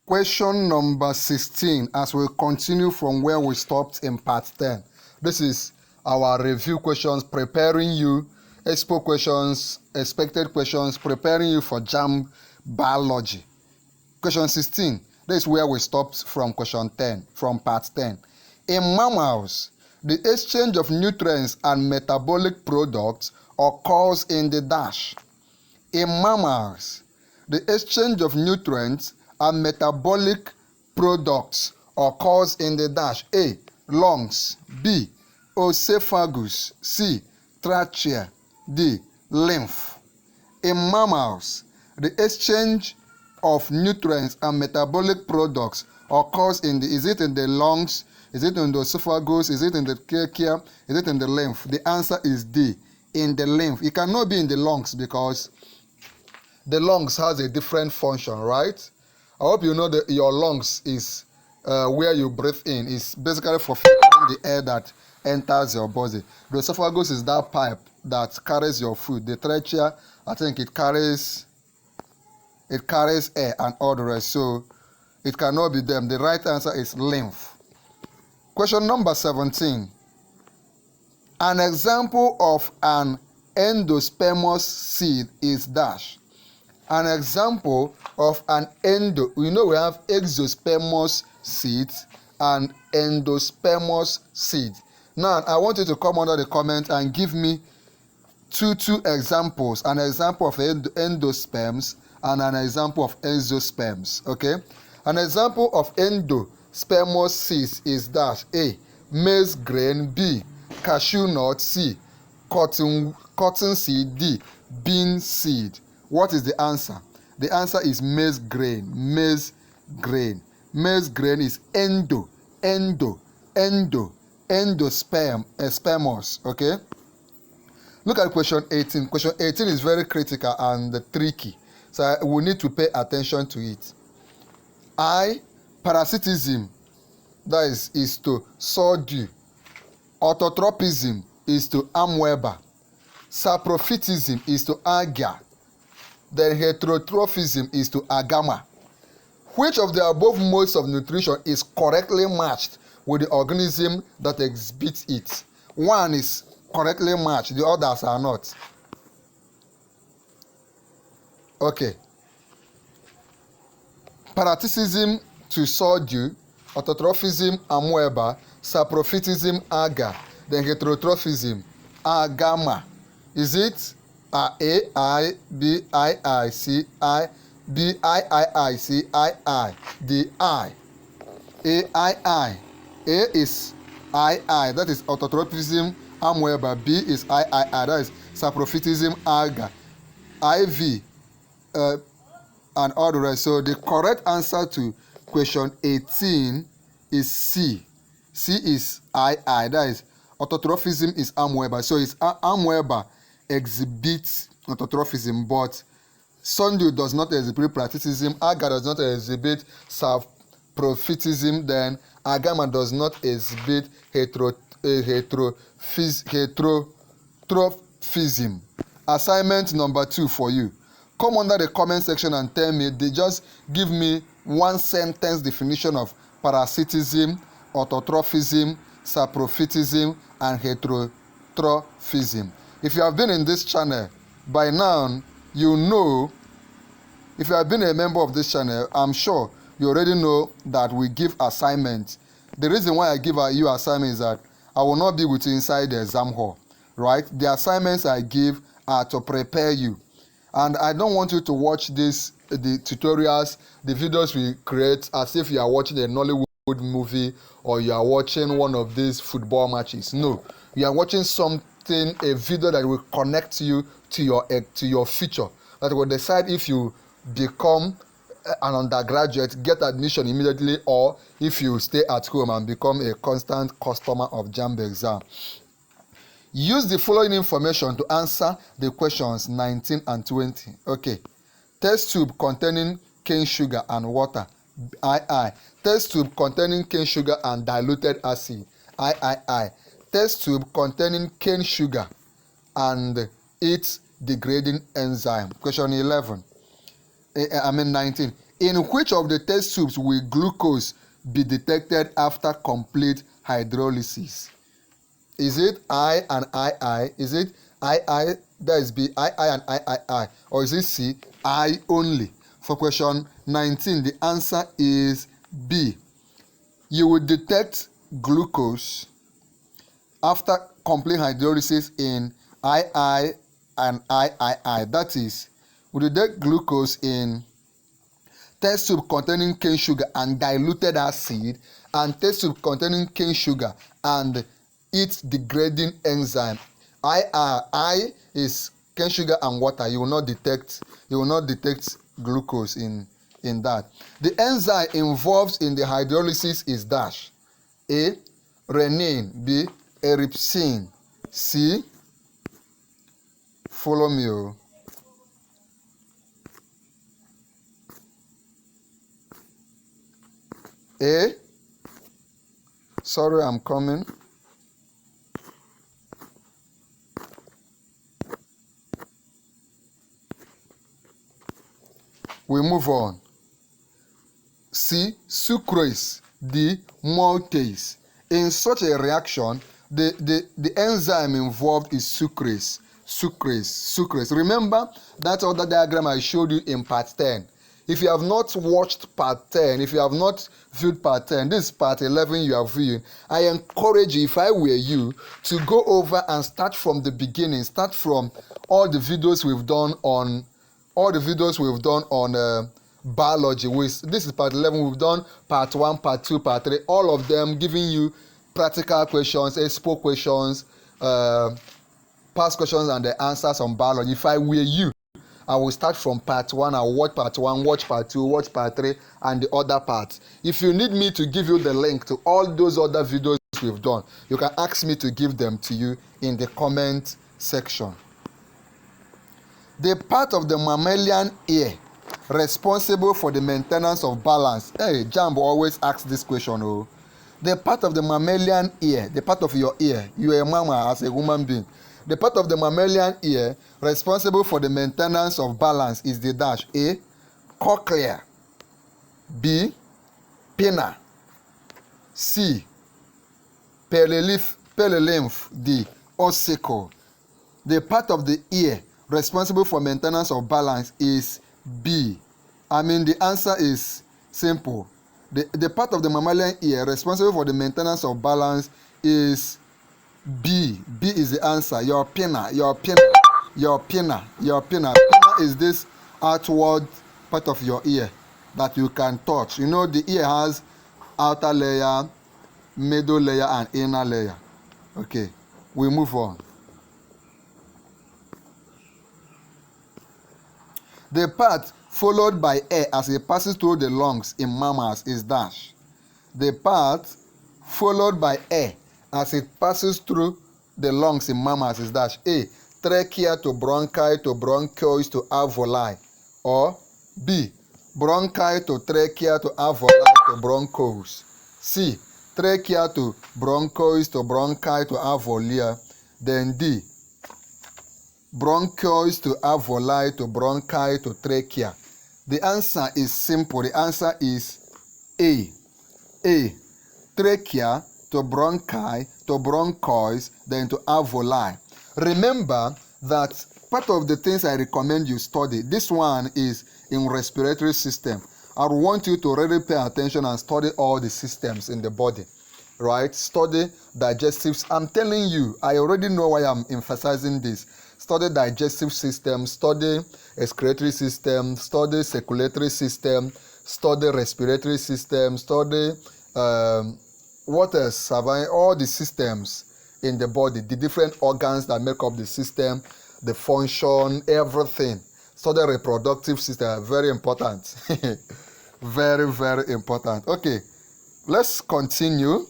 Question number 16, as we continue from where we stopped in part 10. This is our review questions, preparing you, expo questions, expected questions, preparing you for JAMB Biology. Question 16, this is where we stopped from question 10, from part 10. In mammals, the exchange of nutrients and metabolic products occurs in the dash. In mammals, the exchange of nutrients and metabolic products occurs in the dash. A. Lungs. B. Esophagus. C. Trachea. D. Lymph. In mammals, the exchange of nutrients and metabolic products occurs in the, is it in the lungs, is it in the esophagus, is it in the trachea, is it in the lymph? The answer is D, in the lymph. It cannot be in the lungs because the lungs has a different function, right? I hope you know that your lungs is where you breathe in. It's basically for filtering the air that enters your body. The esophagus is that pipe that carries your food. The trachea, I think it carries air and all the rest. So it cannot be them. The right answer is lymph. Question number 17. An example of an endospermous seed is dash. An example of an we know we have exospermous seed and endospermous seed. Now, I want you to come under the comment and give me two examples. An example of endosperms and an example of exosperms. Okay? An example of endospermous seeds is dash. A. Maize grain. B. Cashew nut. C. Cotton seed. D. Bean seed. What is the answer? The answer is maize grain. Maize grain. Maize grain is endospermous. Okay? Look at question 18. Question 18 is very critical and tricky. So we need to pay attention to it. I. Parasitism, that is to sawdew. Autotropism is to amoeba. Saprophytism is to alga. Then heterotrophism is to agama. Which of the above modes of nutrition is correctly matched with the organism that exhibits it? One is correctly matched, the others are not. Okay. Parasitism to sawdew, autotrophism amoeba, saprophytism alga, then heterotrophism agama. Is it A I B I C I B I C I D I? A is I, that is autotrophism amoeba. B is I, that is saprophytism alga. IV and all the rest. So the correct answer to question 18 is C. C is I, that is autotrophism is amoeba. So it's amoeba exhibits autotrophism, but sawdew does not exhibit parasitism, alga does not exhibit saprophytism, then agama does not exhibit heterotrophism. Assignment number 2 for you. Come under the comment section and tell me, they just give me one sentence definition of parasitism, autotrophism, saprophytism, and heterotrophism. If you have been in this channel, by now, you know, if you have been a member of this channel, I'm sure you already know that we give assignments. The reason why I give you assignments is that I will not be with you inside the exam hall, right? The assignments I give are to prepare you. And I don't want you to watch the tutorials, the videos we create as if you are watching a Nollywood movie or you are watching one of these football matches. No, you are watching a video that will connect you to your future, that will decide if you become an undergraduate, get admission immediately, or if you stay at home and become a constant customer of JAMB exam. Use the following information to answer the questions 19 and 20. Okay. Test tube containing cane sugar and water. I. Test tube containing cane sugar and diluted acid. I. Test tube containing cane sugar and its degrading enzyme. Question 19. In which of the test tubes will glucose be detected after complete hydrolysis? Is it I and II? Is it II, that is B, II and III? Or is it C, I only? For question 19, the answer is B. You will detect glucose after complete hydrolysis in II and III. That is, we detect glucose in test tube containing cane sugar and diluted acid, and test tube containing cane sugar and its degrading enzyme. I is cane sugar and water. You will not detect glucose in that. The enzyme involved in the hydrolysis is dash: A, renin; B, epirepsin; C, follow me. A, sorry, I'm coming. We move on. C, sucrase; D, maltase. In such a reaction, the enzyme involved is sucrase. Remember that other diagram I showed you in part 10. If you have not watched part 10, if you have not viewed part 10, this is part 11 you are viewing. I encourage you, if I were you, to go over and start from the beginning. Start from all the videos we've done on biology. This is part 11. We've done part 1, part 2, part 3. All of them giving you practical questions, expo questions, past questions and the answers on biology. If I were you, I will start from part 1. I'll watch part 1, watch part 2, watch part 3, and the other parts. If you need me to give you the link to all those other videos we've done, you can ask me to give them to you in the comment section. The part of the mammalian ear responsible for the maintenance of balance. Hey, JAMB always asks this question. Oh, the part of the mammalian ear, the part of your ear, you are a mama as a human being. The part of the mammalian ear responsible for the maintenance of balance is the dash: A, cochlea; B, pinna; C, perilymph; D, ossicle. The part of the ear responsible for maintenance of balance is B. The answer is simple. The part of the mammalian ear responsible for the maintenance of balance is B. B is the answer. Your pinna. Pinna is this outward part of your ear that you can touch. You know, the ear has outer layer, middle layer, and inner layer. Okay, we move on. The part followed by air as it passes through the lungs in mammals is dash. The part followed by air as it passes through the lungs in mammals is dash: A, trachea to bronchi to bronchioles to alveoli; or B, bronchi to trachea to alveoli to bronchioles; C, trachea to bronchioles to bronchi to alveoli; then D, bronchioles to alveoli to bronchi to trachea. The answer is simple. The answer is A. A, trachea to bronchi to bronchioles, then to alveoli. Remember that part of the things I recommend you study, this one is in respiratory system. I want you to really pay attention and study all the systems in the body, right? Study digestives. I'm telling you, I already know why I'm emphasizing this. Study digestive system, study excretory system, study circulatory system, study respiratory system, study what else have I? All the systems in the body, the different organs that make up the system, the function, everything. Study reproductive system, very important. Very, very important. Okay, let's continue.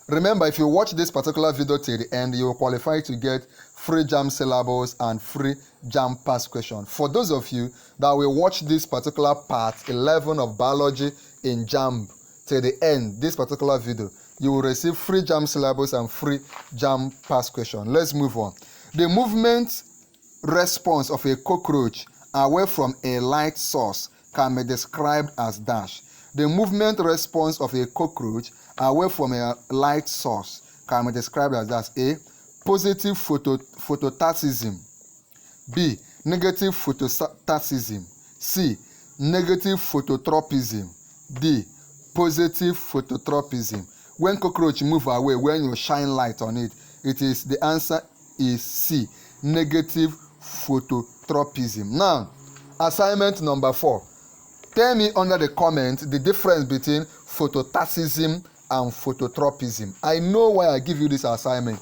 Remember, if you watch this particular video till the end, you will qualify to get free JAMB syllabus and free JAMB past question. For those of you that will watch this particular part 11 of biology in JAMB till the end, this particular video, you will receive free JAMB syllabus and free JAMB past question. Let's move on. The movement response of a cockroach away from a light source can be described as dash. The movement response of a cockroach away from a light source can be described as dash. A. Positive phototaxism. B. Negative phototaxism. C. Negative phototropism. D. Positive phototropism. When cockroach move away, when you shine light on it, the answer is C. Negative phototropism. Now, assignment number 4. Tell me under the comment the difference between phototaxism and phototropism. I know why I give you this assignment.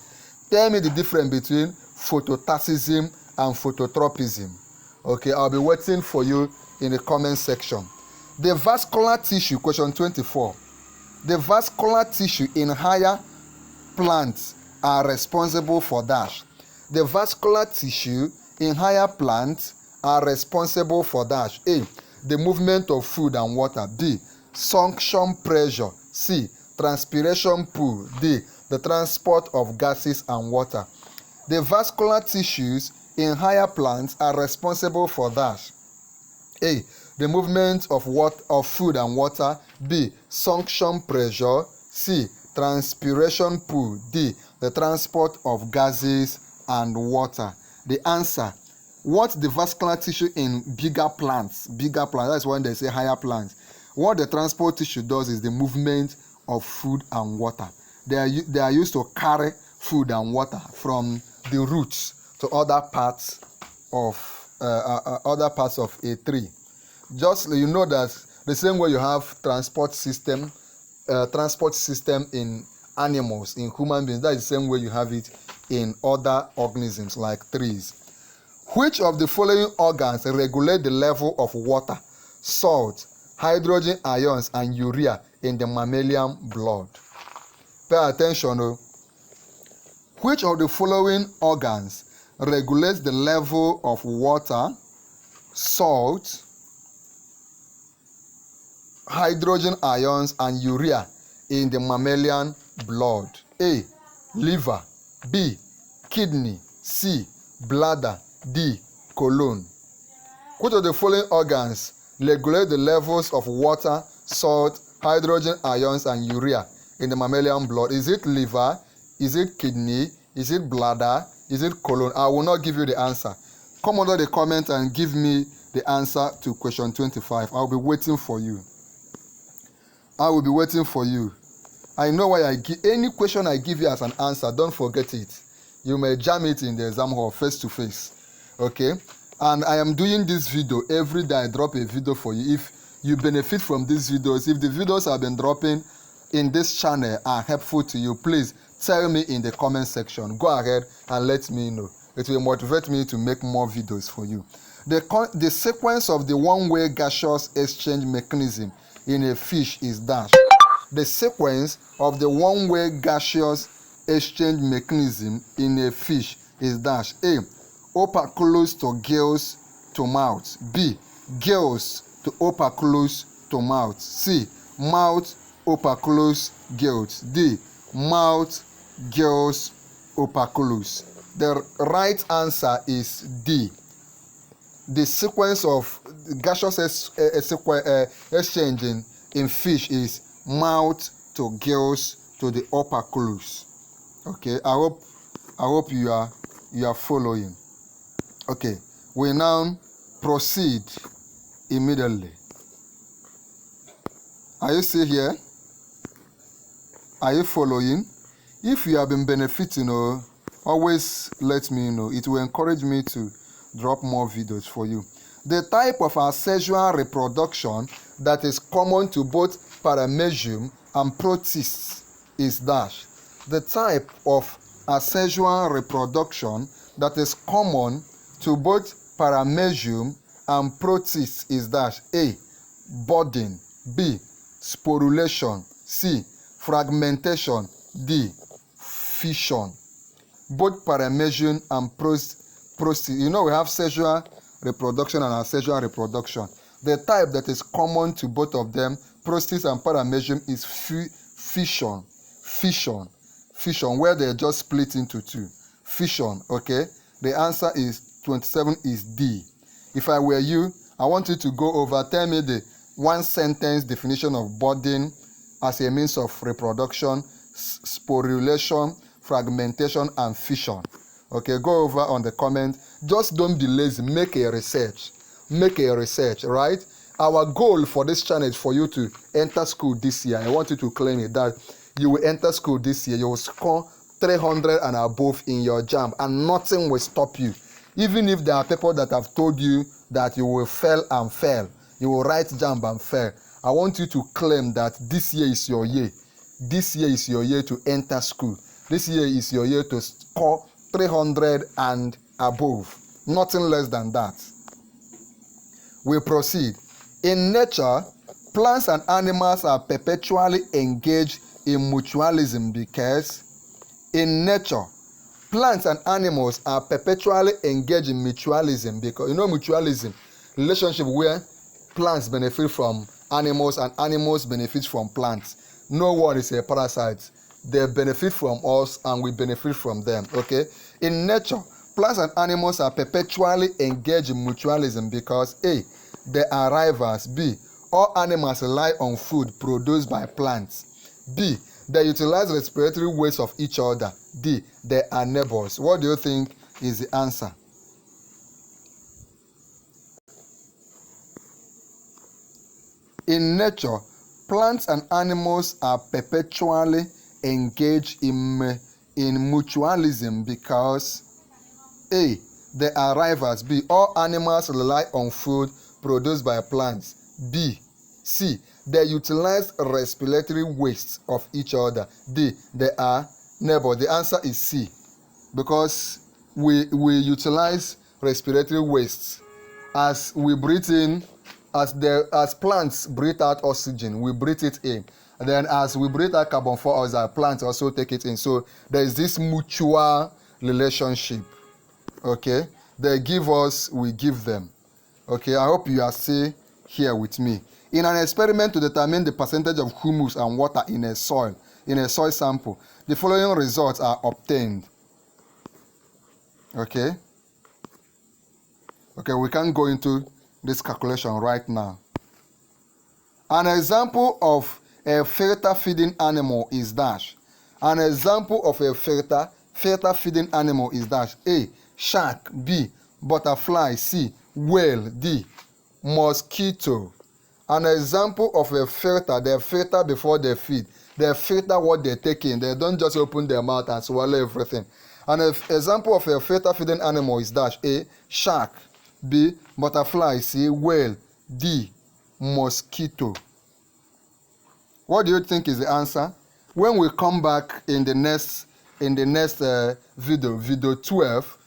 Tell me the difference between phototaxism and phototropism. Okay, I'll be waiting for you in the comment section. The vascular tissue, question 24. The vascular tissue in higher plants are responsible for dash. The vascular tissue in higher plants are responsible for dash. A. The movement of food and water. B. Suction pressure. C. Transpiration pool. D. The transport of gases and water. The vascular tissues in higher plants are responsible for dash. A. The movement of food and water. B. Suction pressure. C. Transpiration pool. D. The transport of gases and water. The answer. What the vascular tissue in bigger plants, that's when they say higher plants. What the transport tissue does is the movement of food and water. They are used to carry food and water from the roots to other parts of a tree. Just you know that the same way you have transport system in animals, in human beings, that is the same way you have it in other organisms like trees. Which of the following organs regulate the level of water, salt, hydrogen ions, and urea in the mammalian blood? Pay attention. Which of the following organs regulates the level of water, salt, hydrogen ions, and urea in the mammalian blood? A. Liver. B. Kidney. C. Bladder. D. Colon. Which of the following organs regulate the levels of water, salt, hydrogen ions, and urea in the mammalian blood? Is it liver? Is it kidney? Is it bladder? Is it colon? I will not give you the answer. Come under the comment and give me the answer to question 25. I'll be waiting for you. I will be waiting for you. I know why I give any question I give you as an answer. Don't forget it. You may jam it in the exam hall face to face. Okay? And I am doing this video every day. I drop a video for you. If you benefit from these videos, if the videos I've been dropping in this channel are helpful to you, please tell me in the comment section. Go ahead and let me know. It will motivate me to make more videos for you. The sequence of the one-way gaseous exchange mechanism in a fish is dash. The sequence of the one-way gaseous exchange mechanism in a fish is dash. A. Operculous to gills to mouth. B. Gills to operculous to mouth. C. Mouth operculous gills. D. Mouth gills operculous. The right answer is D. The sequence of gaseous exchange in fish is mouth to gills to the operculous. Okay, I hope you are following. Okay, we now proceed immediately. Are you still here? Are you following? If you have been benefiting, always let me know. It will encourage me to drop more videos for you. The type of asexual reproduction that is common to both paramecium and protists is dash. The type of asexual reproduction that is common to both paramecium and protists is dash. A. Budding. B. Sporulation. C. Fragmentation. D. Fission. Both paramecium and protists. You know we have sexual reproduction and asexual reproduction. The type that is common to both of them, protists and paramecium, is fission. Fission, where they just split into two. Fission, okay? The answer is 27 is D. If I were you, I want you to go over, tell me the one sentence definition of budding as a means of reproduction, sporulation, fragmentation, and fission. Okay, go over on the comment. Just don't be lazy. Make a research. Make a research, right? Our goal for this channel is for you to enter school this year. I want you to claim it that you will enter school this year. You will score 300 and above in your JAMB, and nothing will stop you. Even if there are people that have told you that you will fail and fail, you will write JAMB and fail. I want you to claim that this year is your year. This year is your year to enter school. This year is your year to score 300 and above. Nothing less than that. We proceed. In nature, plants and animals are perpetually engaged in mutualism because in nature, plants and animals are perpetually engaged in mutualism because mutualism, relationship where plants benefit from animals and animals benefit from plants. No one is a parasite. They benefit from us and we benefit from them. Okay? In nature, plants and animals are perpetually engaged in mutualism because A, they are rivals. B, all animals rely on food produced by plants. B, they utilize respiratory waste of each other. D, they are neighbors. What do you think is the answer? In nature, plants and animals are perpetually engaged in mutualism because A, they are rivals. B, all animals rely on food produced by plants. C, they utilize respiratory waste of each other. D, they are neighbors. The answer is C, because we utilize respiratory waste as we breathe in. As plants breathe out oxygen, we breathe it in. And then as we breathe out carbon dioxide, plants also take it in. So there is this mutual relationship. Okay? They give us, we give them. Okay? I hope you are still here with me. In an experiment to determine the percentage of humus and water in a soil sample, the following results are obtained. Okay? Okay, we can go into this calculation right now. An example of a filter feeding animal is dash. An example of a filter feeding animal is dash. A, shark. B, butterfly. C, whale. D, mosquito. An example of a filter, they filter before they feed. They filter what they take in. They don't just open their mouth and swallow everything. An example of a filter feeding animal is dash. A, shark. B, butterfly. C, whale. D, mosquito. What do you think is the answer? When we come back in the next video 12,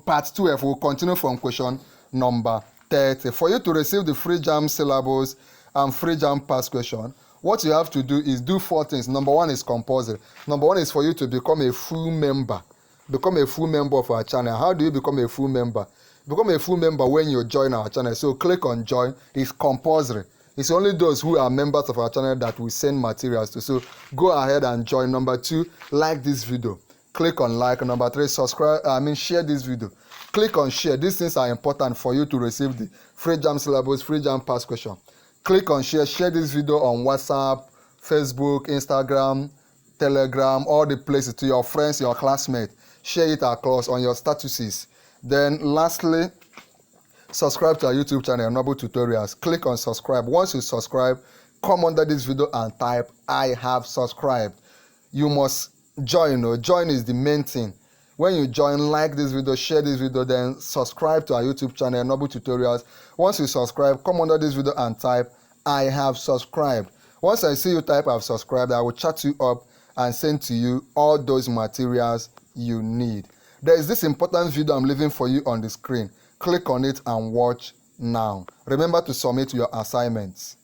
part 12, we'll continue from question number 30. For you to receive the free JAMB syllabus and free JAMB past question, what you have to do is do 4 things. Number 1 is compulsory. Number 1 is for you to become a full member. Become a full member of our channel. How do you become a full member? Become a full member when you join our channel. So click on join. It's compulsory. It's only those who are members of our channel that we send materials to. So go ahead and join. Number 2, like this video. Click on like. Number 3, subscribe. Share this video. Click on share. These things are important for you to receive the free JAMB syllabus, free JAMB past question. Click on share. Share this video on WhatsApp, Facebook, Instagram, Telegram, all the places, to your friends, your classmates. Share it across on your statuses. Then lastly, subscribe to our YouTube channel, Noble Tutorials. Click on subscribe. Once you subscribe, come under this video and type I have subscribed. You must join. Join is the main thing. When you join, like this video, share this video, then subscribe to our YouTube channel, Noble Tutorials. Once you subscribe, come under this video and type I have subscribed. Once I see you type I have subscribed, I will chat you up and send to you all those materials you need. There is this important video I'm leaving for you on the screen. Click on it and watch now. Remember to submit your assignments.